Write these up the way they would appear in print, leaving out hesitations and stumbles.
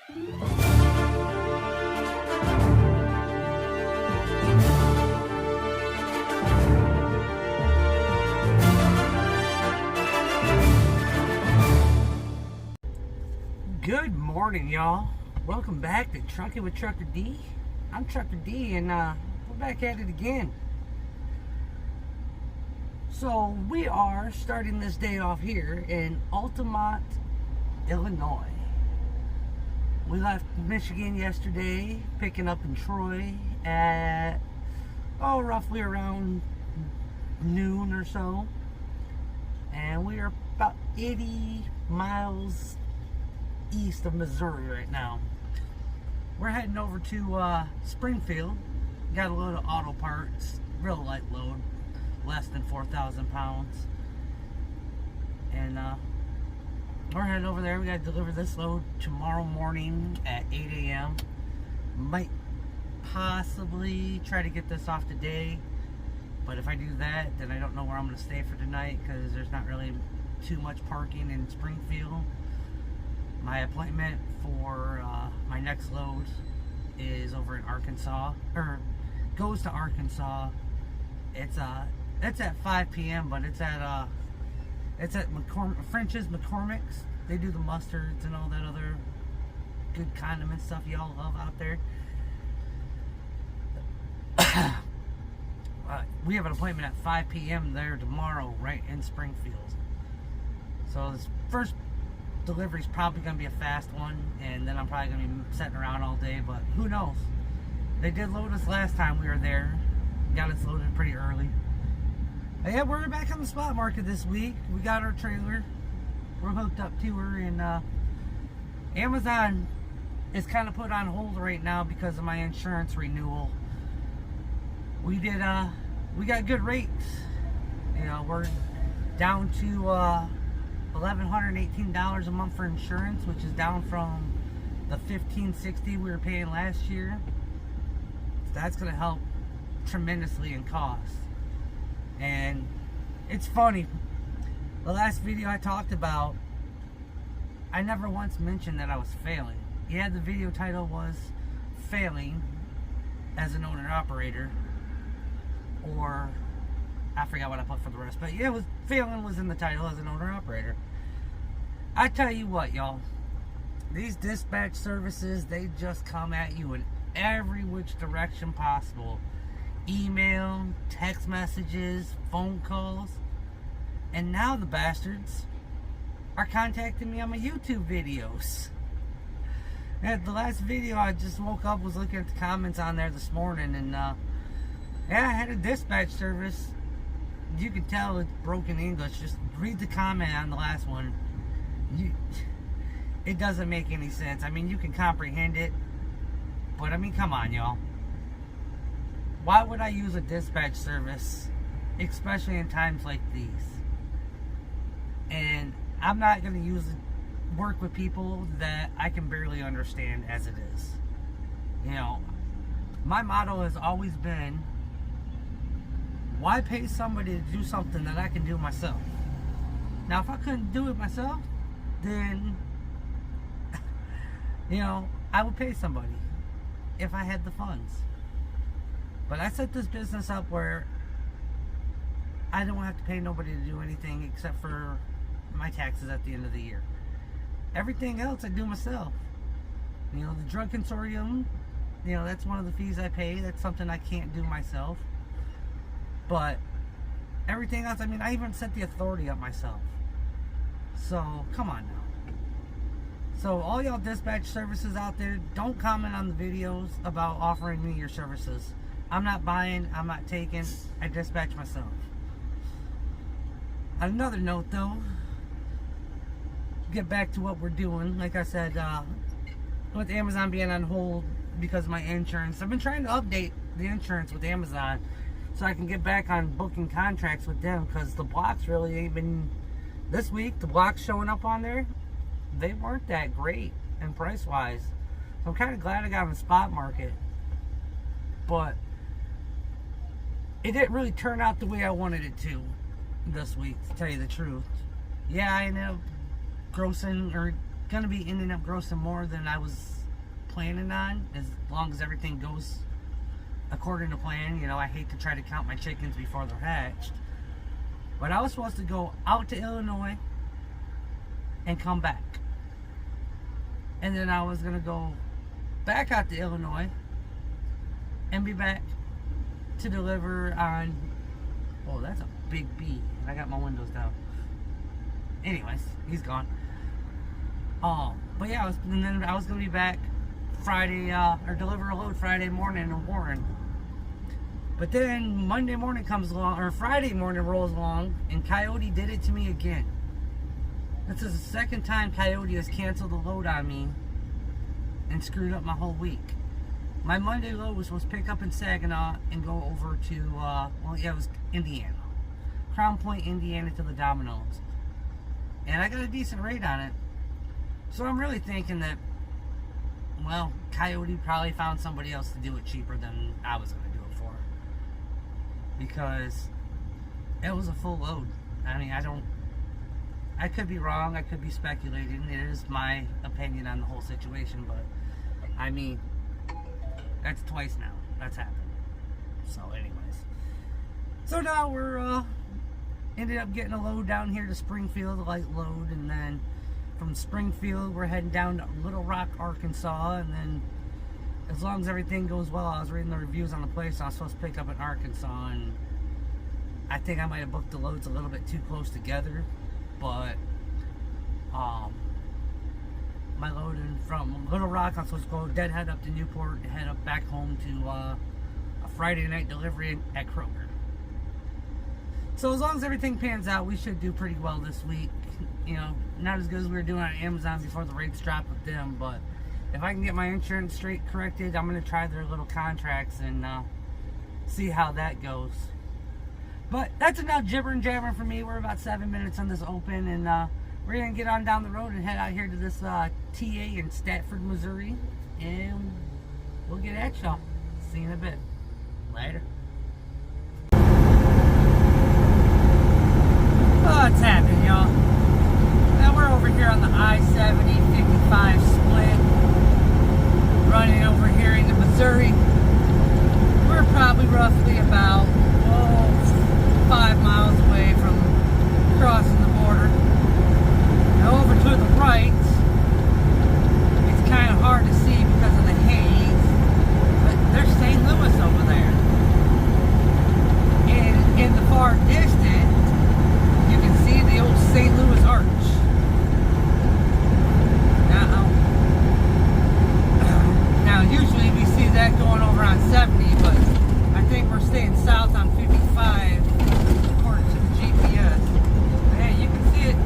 Good morning, y'all. Welcome back to Trucking with Trucker D. I'm Trucker D, and we're back at it again. So we are starting this day off here in Altamont, Illinois. We left Michigan yesterday, picking up in Troy at roughly around noon or so, and we are about 80 miles east of Missouri right now. We're heading over to Springfield. Got a load of auto parts, real light load, less than 4,000 pounds. And we're heading over there. We got to deliver this load tomorrow morning at 8 a.m. Might possibly try to get this off today, but if I do that, then I don't know where I'm going to stay for tonight because there's not really too much parking in Springfield. My appointment for my next load is over in Arkansas, or goes to Arkansas. It's at 5 p.m., but it's at French's McCormick's. They do the mustards and all that other good condiment stuff y'all love out there. We have an appointment at 5 p.m. there tomorrow, right in Springfield. So this first delivery is probably going to be a fast one, and then I'm probably going to be sitting around all day, but who knows. They did load us last time we were there. Got us loaded pretty early. But yeah, we're back on the spot market this week. We got our trailer. We're hooked up to her, and Amazon is kind of put on hold right now because of my insurance renewal. We got good rates. You know, we're down to $1,118 a month for insurance, which is down from the $1,560 we were paying last year. So that's going to help tremendously in cost. And it's funny, the last video I talked about, I never once mentioned that I was failing. Yeah, the video title was Failing as an Owner-Operator, or I forgot what I put for the rest, but yeah, it was failing was in the title as an owner-operator. I tell you what, y'all, these dispatch services, they just come at you in every which direction possible. Email, text messages, phone calls, and now the bastards are contacting me on my YouTube videos. And the last video I just woke up, was looking at the comments on there this morning, and yeah, I had a dispatch service. You can tell it's broken English. Just read the comment on the last one. It doesn't make any sense. I mean, you can comprehend it, but I mean, come on, y'all. Why would I use a dispatch service, especially in times like these? And I'm not going to work with people that I can barely understand as it is. You know, my motto has always been, why pay somebody to do something that I can do myself? Now, if I couldn't do it myself, then, you know, I would pay somebody if I had the funds. But I set this business up where I don't have to pay nobody to do anything except for my taxes at the end of the year. Everything else I do myself. You know, the drug consortium, you know, that's one of the fees I pay. That's something I can't do myself. But everything else, I mean, I even set the authority up myself. So, come on now. So, all y'all dispatch services out there, don't comment on the videos about offering me your services. I'm not buying, I'm not taking, I dispatch myself. On another note, though, get back to what we're doing. Like I said, with Amazon being on hold because of my insurance, I've been trying to update the insurance with Amazon so I can get back on booking contracts with them, because the blocks really ain't been, this week, the blocks showing up on there, they weren't that great and price wise. So I'm kind of glad I got on the spot market, but it didn't really turn out the way I wanted it to this week, to tell you the truth. Yeah, I ended up grossing or going to be ending up grossing more than I was planning on, as long as everything goes according to plan. You know, I hate to try to count my chickens before they're hatched. But I was supposed to go out to Illinois and come back. And then I was going to go back out to Illinois and be back to deliver on... Oh, that's a big bee. And I got my windows down. Anyways, he's gone. But yeah, and then I was going to be back Friday, or deliver a load Friday morning in Warren. But then Monday morning comes along, or Friday morning rolls along, and Coyote did it to me again. This is the second time Coyote has canceled a load on me and screwed up my whole week. My Monday load was supposed to pick up in Saginaw and go over to, it was Indiana. Crown Point, Indiana to the Dominoes. And I got a decent rate on it. So I'm really thinking that, well, Coyote probably found somebody else to do it cheaper than I was going to do it for. Because it was a full load. I mean, I could be wrong, I could be speculating. It is my opinion on the whole situation, but I mean, that's twice now that's happened. So anyways, so now we're ended up getting a load down here to Springfield, a light load, and then from Springfield we're heading down to Little Rock, Arkansas. And then as long as everything goes well, I was reading the reviews on the place I was supposed to pick up in Arkansas, and I think I might have booked the loads a little bit too close together. But my loading from Little Rock, I'm supposed to go deadhead up to Newport and head up back home to a Friday night delivery at Kroger. So as long as everything pans out, we should do pretty well this week. You know, not as good as we were doing on Amazon before the rates dropped with them, but if I can get my insurance straight corrected, I'm going to try their little contracts and see how that goes. But that's enough jibber and jabber for me. We're about 7 minutes on this open, and we're going to get on down the road and head out here to this TA in Stafford, Missouri, and we'll get at y'all. See you in a bit. Later. What's happening, y'all? Now we're over here on the I-70-55 split, running over here into Missouri. We're probably roughly about 5 miles away from crossing the border. Now over to the right, it's kind of hard to see because of the haze, but there's St. Louis over there. And in the far distance, you can see the old St. Louis Arch. Now usually we see that going over on 70, but I think we're staying south on 55 according to the GPS. But hey, you can see it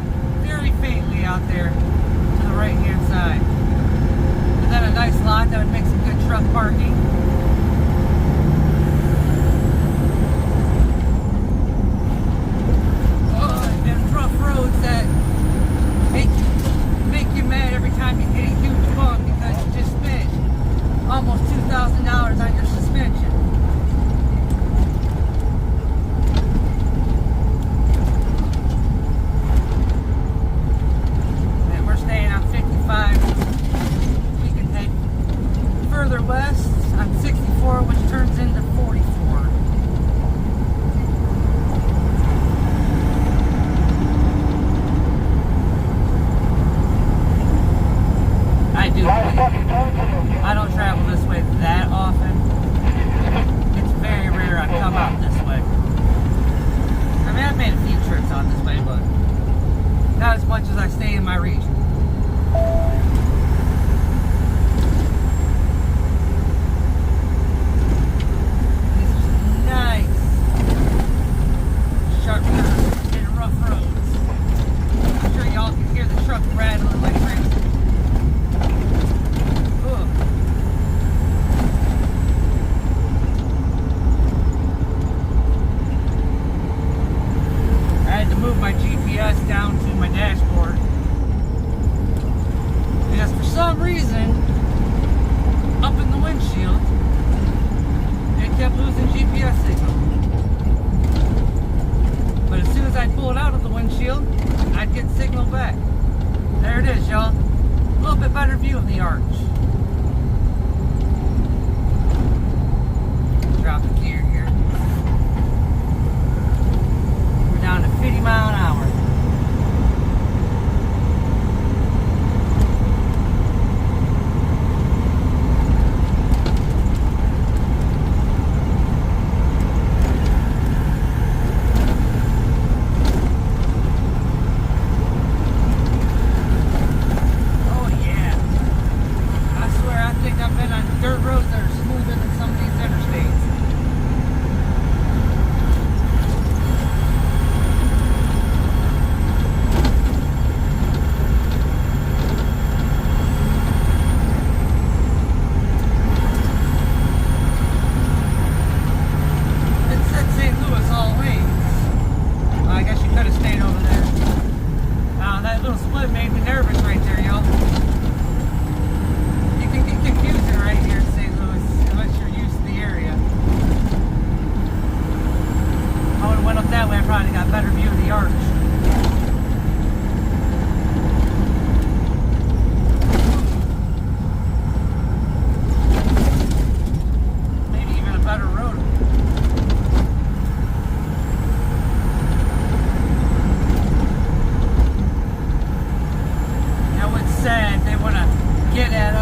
very faintly out there to the right hand side. And then a nice lot that would make some good truck parking. And rough roads that make you mad every time you hit a huge bump because you just spent almost $2,000 on your suspension. And we're staying on 55. We can head further west on 64, which turns into 44. I don't travel this way that often. It's very rare I come out this way. I mean, I've made a few trips out this way, but not as much as I stay in my region. These are nice sharp curves and rough roads. I'm sure y'all can hear the truck rattling like crazy. Move my GPS down to my dashboard.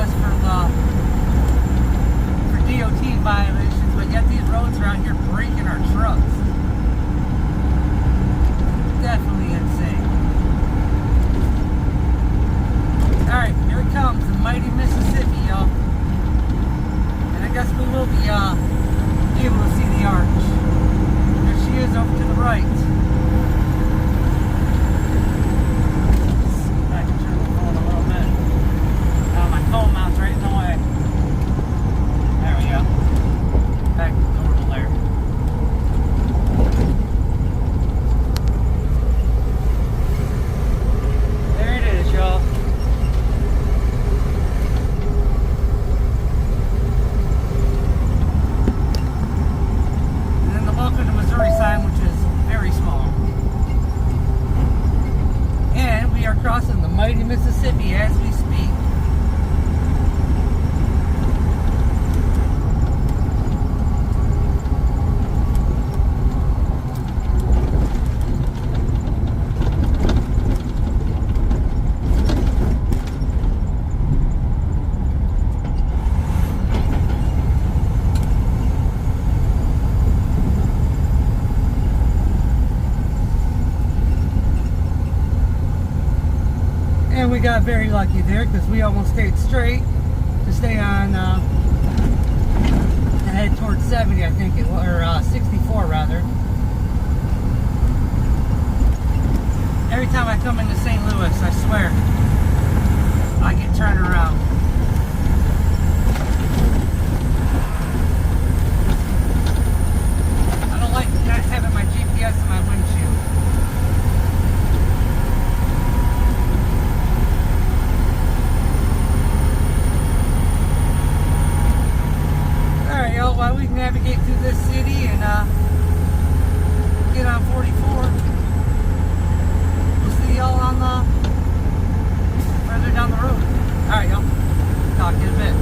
us for DOT violations, but yet these roads are out here breaking our trucks. Definitely insane. Alright, here it comes, the mighty Mississippi, y'all. And I guess we will be able to see the arch. There she is over to the right. Phone mounts right in the way. There we go. Back to normal there. There it is, y'all. And then the welcome to Missouri sign, which is very small. And we are crossing the mighty Mississippi as we speak. And we got very lucky there because we almost stayed straight to stay on to head towards 70, I think it was, or 64 rather. Every time I come into St. Louis, I swear, I get turned around. I don't like not having my GPS in my windshield. While we navigate through this city and get on 44, we'll see y'all on the further down the road. Alright, y'all. Talk to you in a bit.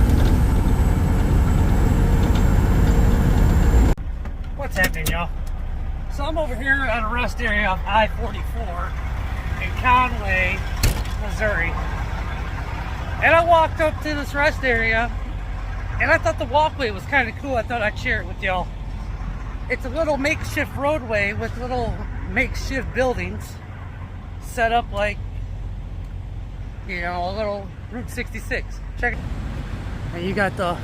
What's happening, y'all? So I'm over here at a rest area of I-44 in Conway, Missouri. And I walked up to this rest area. And I thought the walkway was kind of cool. I thought I'd share it with y'all. It's a little makeshift roadway with little makeshift buildings set up like, you know, a little Route 66. Check it. And you got the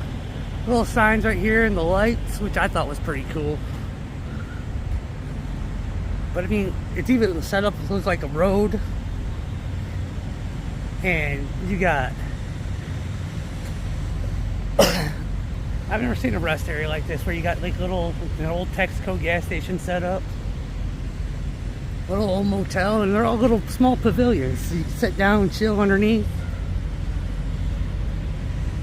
little signs right here and the lights, which I thought was pretty cool. But I mean, it's even set up, it looks like a road. And you got... I've never seen a rest area like this where you got like little, an old Texaco gas station set up. Little old motel, and they're all little small pavilions. So you can sit down and chill underneath.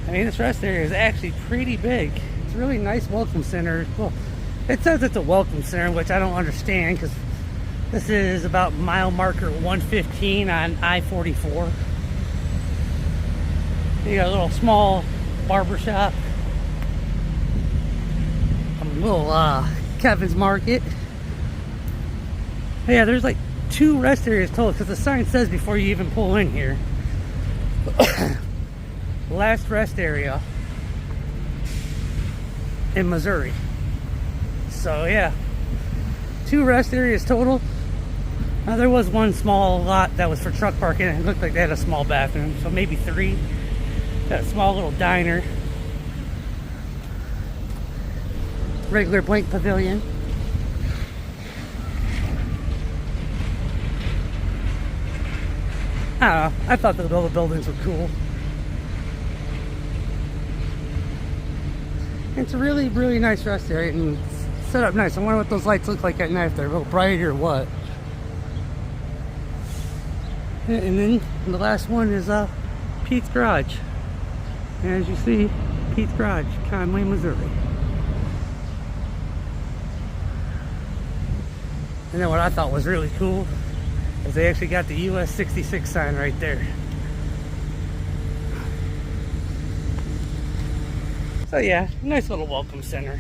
I mean, this rest area is actually pretty big. It's a really nice welcome center. Well, it says it's a welcome center, which I don't understand because this is about mile marker 115 on I-44. You got a little small barber shop. Little Kevin's Market. Yeah, there's like 2 rest areas total because the sign says before you even pull in here. Last rest area in Missouri. So yeah, 2 rest areas total. Now there was one small lot that was for truck parking and it looked like they had a small bathroom, so maybe 3. Got a small little diner. Regular blank pavilion. I don't know. I thought the little buildings were cool. It's a really, really nice rest area and set up nice. I wonder what those lights look like at night, if they're real bright or what. And then the last one is Pete's Garage. And as you see, Pete's Garage, Conway, Missouri. And then what I thought was really cool is they actually got the US 66 sign right there. So yeah, nice little welcome center.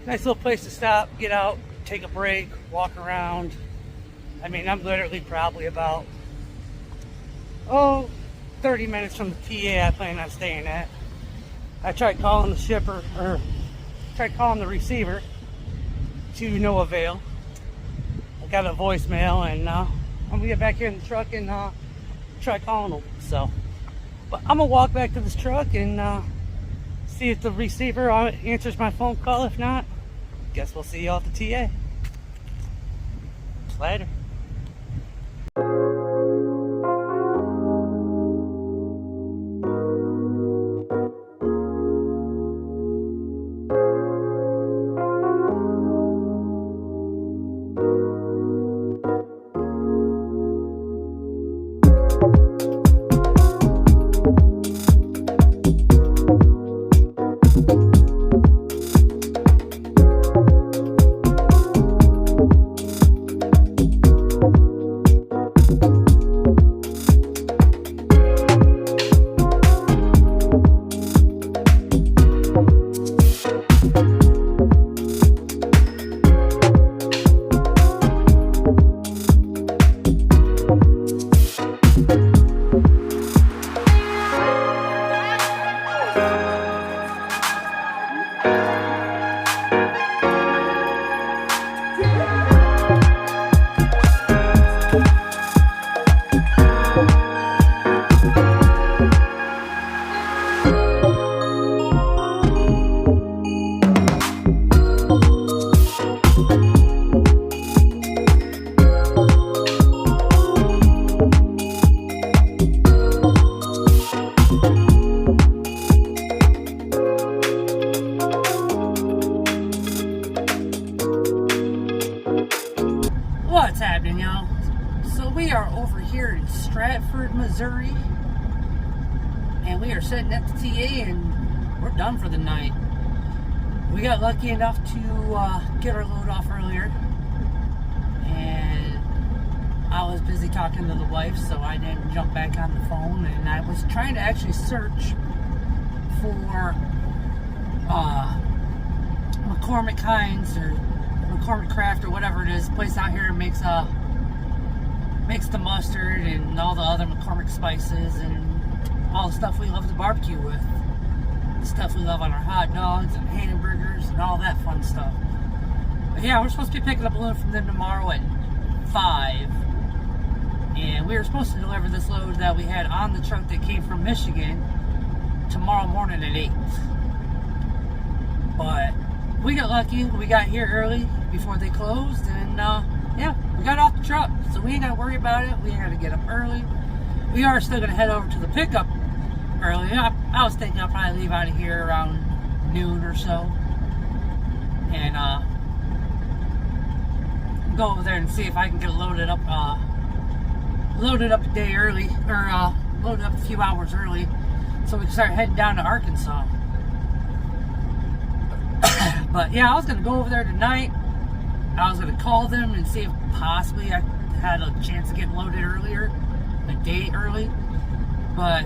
Nice little place to stop, get out, take a break, walk around. I mean, I'm literally probably about oh, 30 minutes from the TA I plan on staying at. I tried calling the shipper, or tried calling the receiver, to no avail. I got a voicemail, and I'm gonna get back here in the truck and try calling them. So, but I'm gonna walk back to this truck and see if the receiver answers my phone call. If not, guess we'll see you all at the TA. Later. What's happening, y'all? So we are over here in Stratford, Missouri, and we are sitting at the TA, and we're done for the night. We got lucky enough to get our load off earlier, and I was busy talking to the wife, so I didn't jump back on the phone, and I was trying to actually search for McCormick Heinz or McCormick Craft or whatever it is, place out here makes the mustard and all the other McCormick spices and all the stuff we love to barbecue with, the stuff we love on our hot dogs and hamburgers and all that fun stuff. But yeah, we're supposed to be picking up a load from them tomorrow at 5, and we were supposed to deliver this load that we had on the truck that came from Michigan tomorrow morning at 8. But we got lucky. We got here early before they closed, and yeah, we got off the truck, so we ain't got to worry about it. We ain't got to get up early. We are still going to head over to the pickup early. I was thinking I'll probably leave out of here around noon or so, and go over there and see if I can get loaded up a day early, or loaded up a few hours early, so we can start heading down to Arkansas. But yeah, I was going to go over there tonight. I was going to call them and see if possibly I had a chance to get loaded earlier, a day early. But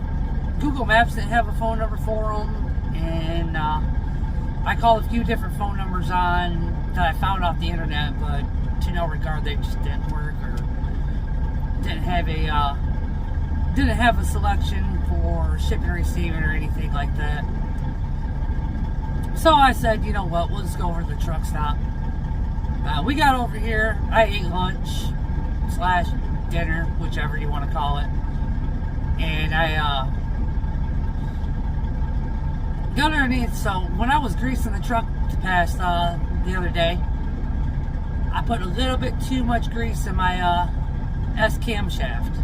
Google Maps didn't have a phone number for them, and I called a few different phone numbers on that I found off the internet, but to no regard, they just didn't work, or didn't have a selection for shipping and receiving or anything like that. So I said, you know what, we'll just go over to the truck stop. We got over here. I ate lunch / dinner, whichever you want to call it, and I got underneath. So when I was greasing the truck to pass the other day, I put a little bit too much grease in my S camshaft,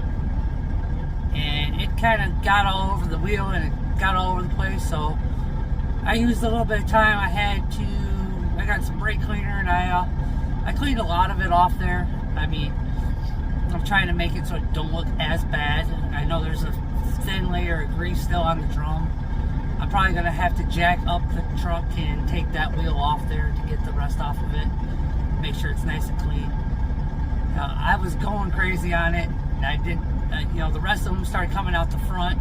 and it kind of got all over the wheel and it got all over the place. So I used a little bit of time. I got some brake cleaner, and I cleaned a lot of it off there. I mean, I'm trying to make it so it don't look as bad. I know there's a thin layer of grease still on the drum. I'm probably going to have to jack up the truck and take that wheel off there to get the rest off of it. Make sure it's nice and clean. I was going crazy on it, and I didn't, the rest of them started coming out the front,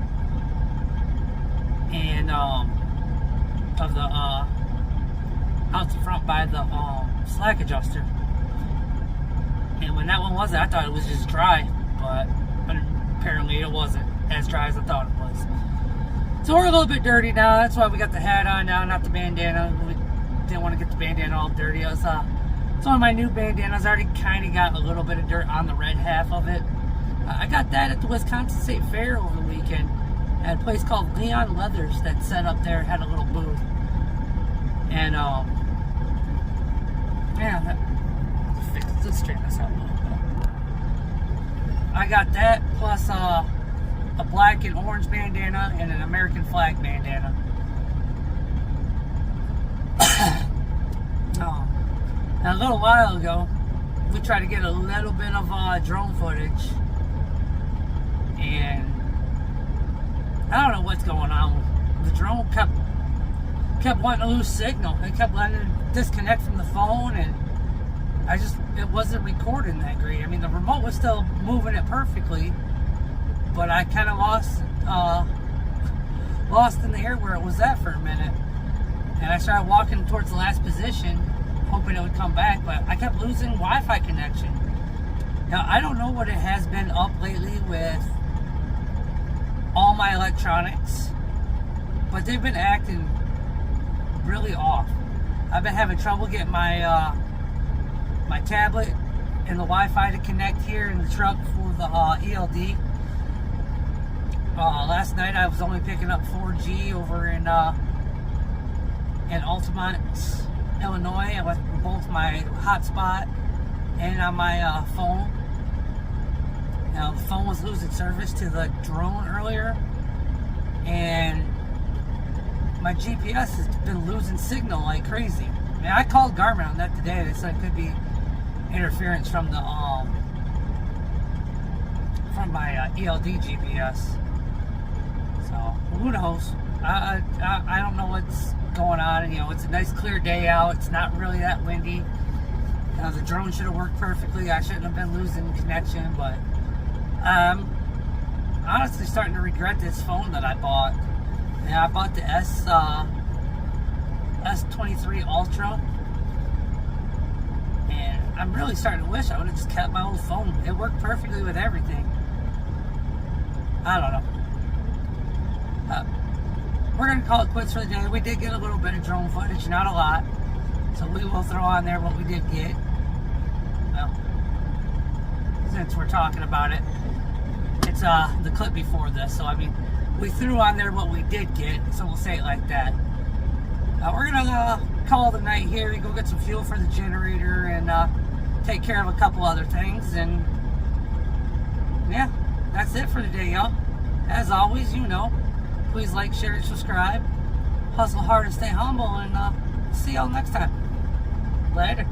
and out the front by the slack adjuster. And when that one was, I thought it was just dry, but apparently it wasn't as dry as I thought it was. So we're a little bit dirty now. That's why we got the hat on now, not the bandana. We didn't want to get the bandana all dirty. It's one of my new bandanas. I already kind of got a little bit of dirt on the red half of it. I got that at the Wisconsin State Fair over the weekend at a place called Leon Leathers that's set up there, had a little booth. And, yeah, let's straighten this out a little bit. I got that plus a black and orange bandana and an American flag bandana. Now, a little while ago, we tried to get a little bit of drone footage, and I don't know what's going on. The drone kept wanting to lose signal. It kept letting it disconnect from the phone, and it wasn't recording that great. I mean, the remote was still moving it perfectly, but I kind of lost in the air where it was at for a minute. And I started walking towards the last position, hoping it would come back, but I kept losing Wi-Fi connection. Now, I don't know what it has been up lately with all my electronics, but they've been acting really off. I've been having trouble getting my my tablet and the Wi-Fi to connect here in the truck for the ELD. Last night I was only picking up 4G over in Altamont, Illinois, with both my hotspot and on my phone. Now, the phone was losing service to the drone earlier, and my GPS has been losing signal like crazy. I mean, I called Garmin on that today. They said it could be interference from the from my ELD GPS. So who knows? I don't know what's going on. And, it's a nice clear day out. It's not really that windy. The drone should have worked perfectly. I shouldn't have been losing connection, but I'm honestly starting to regret this phone that I bought. And I bought the S23 Ultra, and I'm really starting to wish I would have just kept my old phone. It worked perfectly with everything. I don't know. We're going to call it quits for the day. We did get a little bit of drone footage, not a lot, so we will throw on there what we did get. Well, since we're talking about it, it's the clip before this, so I mean, we threw on there what we did get, so we'll say it like that. We're gonna call the night here, go get some fuel for the generator, and take care of a couple other things, and yeah, that's it for today, y'all. As always, please like, share, and subscribe. Hustle hard and stay humble, and see y'all next time. Later.